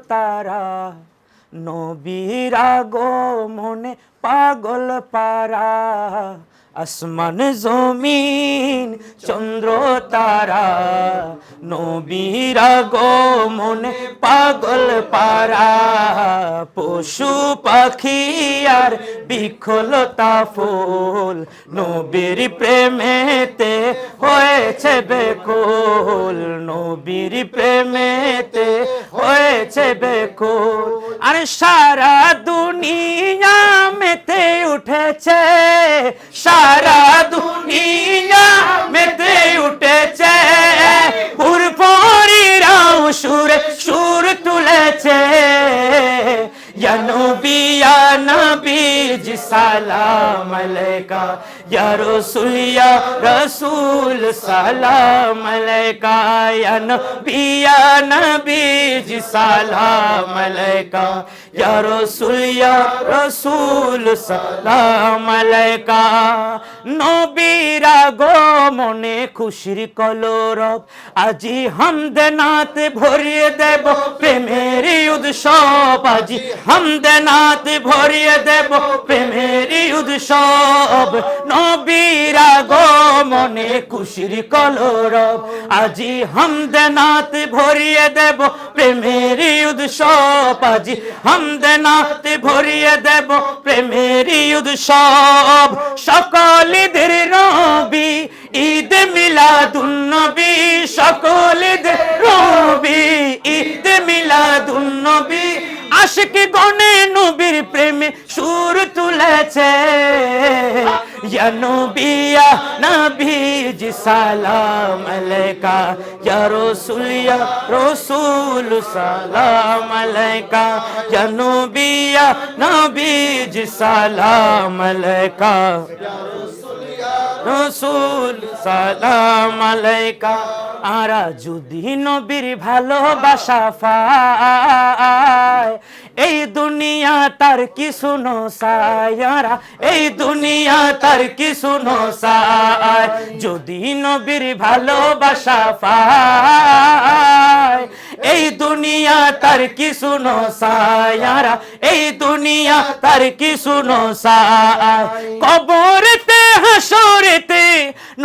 তারা, নবীর আগমনে পাগল পারা, আসমান জমিন চন্দ্র তারা, নবীর আগমনে পাগল পারা, পশু পাখি আর বিখলতা ফুল, নবীর প্রেমেতে হয়েছে বেকুল, নবীর প্রেমেতে হয়েছে বেকুল। আর সারা দুনিয়া মেতে উঠেছে, সারা দুনিয়া মেতে উঠেছে, হুরপরিরাও সুরে সুর তুলেছে, ইয়া নবী ইয়া নবীজি সালাম আলাইকা, ইয়া রাসূল সালাম আলাইকা, ইয়া নবী ইয়া নবীজি সালাম আলাইকা, ইয়া রাসূল সালাম আলাইকা। নবীর আগমনে খুশির কলরব, আজি হামদে নাত ভরিয়ে দেব প্রেমের উৎসব, আজি হামদে নাত ভরিয়ে দেব প্রেমের উৎসব। নবীর আগমনে খুশির কলরব, আজি হামদে নাত ভরিয়ে দেব প্রেমের উৎসব, আজি হামদে নাত ভরিয়ে দেব প্রেমের উৎসব। সকল ঈদের নবী ঈদ মিলাদুন নবী, সকল ঈদের নবী ঈদ মিলাদুন নবী, আশিক গণে নবীর প্রেমে সুর তুলেছে, ইয়া নবী ইয়া নবীজি সালাম আলাইকা, ইয়া রাসূল সালাম আলাইকা, ইয়া নবী ইয়া নবীজি সালাম আলাইকা, রাসূল সালাম আলাইকা। আরা যদি নবীর ভালোবাসা পায়, এই দুনিয়া তার কি শুনো সায়ারা, এই দুনিয়া তার কি শুনো সায়। যদি নবীর ভালোবাসা পায়, এই দুনিয়া তার কি শুনো সায়ারা, এই দুনিয়া তার কি শুনো সায়। কবরেতে হাসরেতে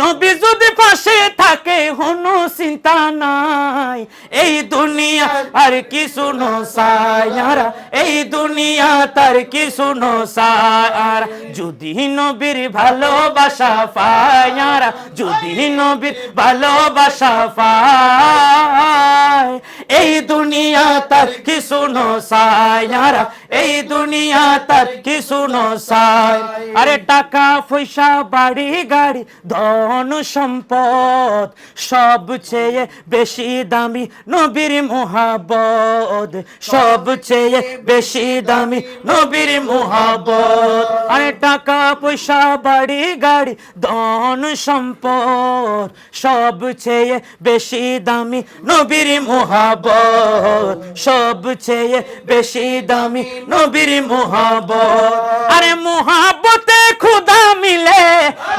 নবী যদি পাশে থাকে কোনো চিন্তা নাই, এই দুনিয়া আর কি শুনো সায়ারা, এই দুনিয়া তার কি শুনো সায়ারা। যদি নবীর ভালোবাসা পায়ারা, যদি নবীর ভালোবাসা পায়, এই দুনিয়া তার কি শুনো সায়ারা, এই দুনিয়া তার কি শুনো সায়। আরে টাকা পয়সা বাড়ি গাড়ি ধন সম্পদ, সবচেয়ে বেশি দামি নবীর মুহাব্বত, সবচেয়ে বেশি দামি নবীর মুহাব্বত। আরে টাকা পয়সা বাড়ি গাড়ি ধন সম্পদ, সবচেয়ে বেশি দামি নবীর মুহাব্বত, সবচেয়ে বেশি দামি নবীর মুহাব্বত। আরে মুহাব্বতে খুদা মিলে,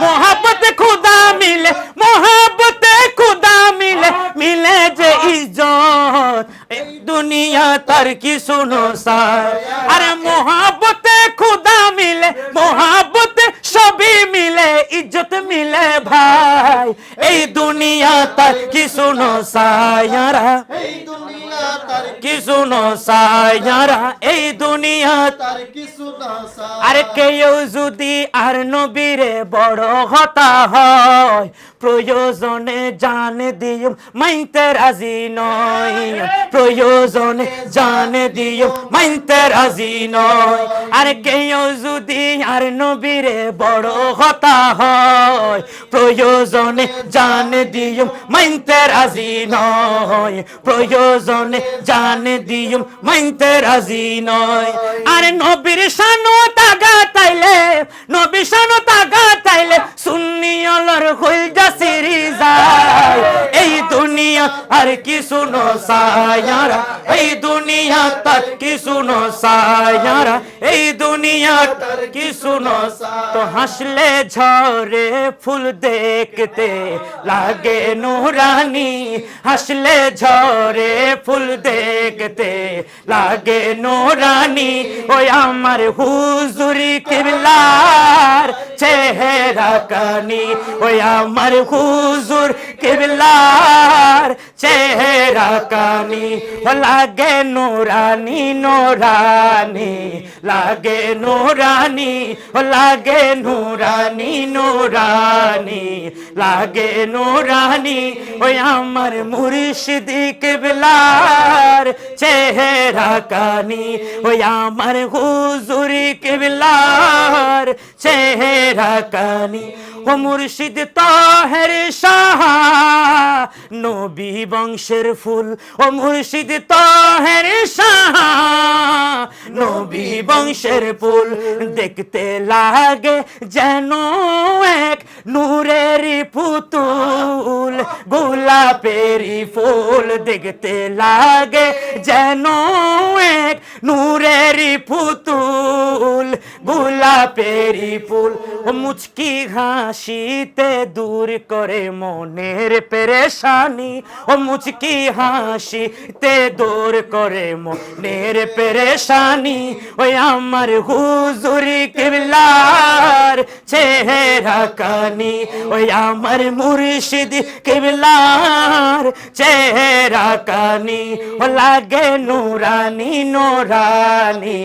মোহাব্বতে খুদা মিলে, মোহাব্বতে খুদা মিলে, মিলে যে ইজ্জত, দুনিয়া তার কি শুনো সায়। আরে মোহাব্বতে খুদা মিলে, মোহাব্বতে সবই মিলে, ইজ্জত মিলে ভাই, এই দুনিয়া তার কি শুনো সায়ারা, এই দুনিয়া তার কি শুনো সায়ারা, এই দুনিয়া তার কি শুনো সায়। আরে কেউ যদি আর নবীরে বড় হতা হয়, প্রয়োজনে জান দিও মাইনতে রাজি নয়, প্রয়োজনে জান দিও মাইনতে রাজি নয়। আর কেউ যদি আর নবীরে বড় হতা হয়, প্রয়োজনে জান দিও মাইনতে রাজি নয়, প্রয়োজনে জান দিও মাইনতে রাজি নয়। আর নবীর শানো তাগা তাইলে, নবীর শানো তাগা তাইলে সুন্নি অলর হইল যা সিরি যায়, এই দুনিয়া আর কি শুনো সায়ারা এই দুনিয়া তার কি শুনো সায়ারা এই দুনিয়া তার কি শুনো তো হাসলে ঝরে ফুল দেখতে লাগে নুরানি হাসলে ঝরে ফুল দেখতে লাগে নুরানি ওই আমার হুজুর কিবলার চেহারা কানি ওই আমার হুজুর কিবলার চেহারা কানি লাগে নুরানি নুরানি লাগে নুরানি লাগে নুরানি নুরানি লাগে নুরানি ওই আমার মুর্শিদ কিবলার চেহারা কানি ওই আমার হুজুর কিবলার চেহারা কানি ও মুর্শিদ তাহের শাহ নবী বংশের ফুল ও মুর্শিদ তাহের শাহ নবী বংশের ফুল দেখতে লাগে যেন এক নূরের পুতুল গোলাপেরি ফুল দেখতে লাগে যেন এক নূরের পুতুল গোলাপেরি ফুল ও মুচকি হাসিতে দূর করে মনের পেরেশানি ও মুচকি হাসিতে দূর করে মনের পেরেশানি ওই আমার হুজুর কিবলার চেহারা কানি ওই আমার মুর্শিদ কিবলার চেহারা কানি ও লাগে নুরানি নুরানি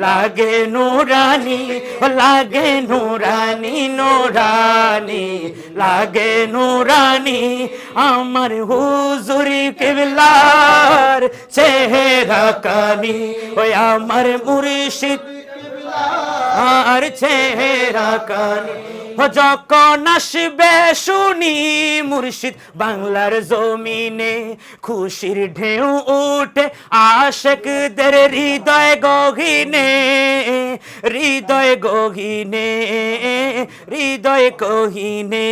লাগে নুরানি ও লাগে নুরানি নুরানি লাগে নুরানি আমার হুজুর কিবলার চেহারা কানি ওই আমার মুর্শিদ আর চেহারা কানি যখন আসবে শুনি মুর্শিদ বাংলার জমিনে খুশির ঢেউ উঠে আশেকদের হৃদয় গহীনে হৃদয় গহীনে হৃদয় গহীনে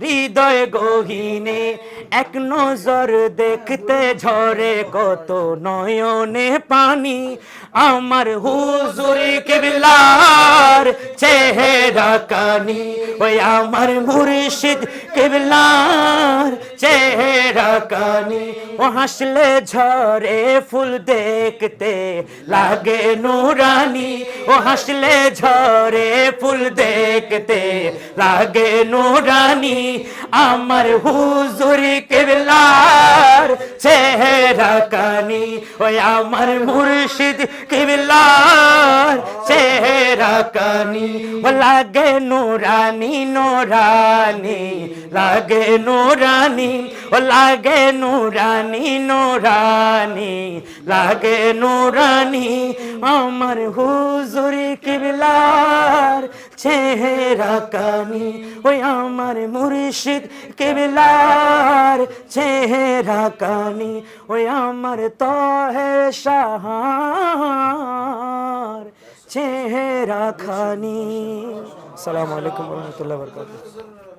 হৃদয় গহীনে এক নজর দেখতে ঝরে কত নয়নে পানি আমার হুজুর কিবলার চেহারা কানি ওই আমার মুর্শিদ কিবলার চেহারা কানি ও হাসলে ঝরে ফুল দেখতে লাগে নুরানি ও হাসলে ঝরে ফুল দেখতে লাগে নুরানি আমার হুজুর কিবলার চেহারা কানি ওই আমার মুর্শিদ কিবলার চেহারা কানি ও লাগে নুরানি নুরানি লাগে নুরানি ও লাগে নুরানি নুরানি লাগে নুরানি আমার হুজুর কিবলার চেহারা কানি ওই আমার মুর্শিদ কিবলার চেহারা কানি ওই আমার তাহের শাহর চেহারা খানি। আসসালামু আলাইকুম ওয়া রাহমাতুল্লাহি ওয়া বারাকাতুহু।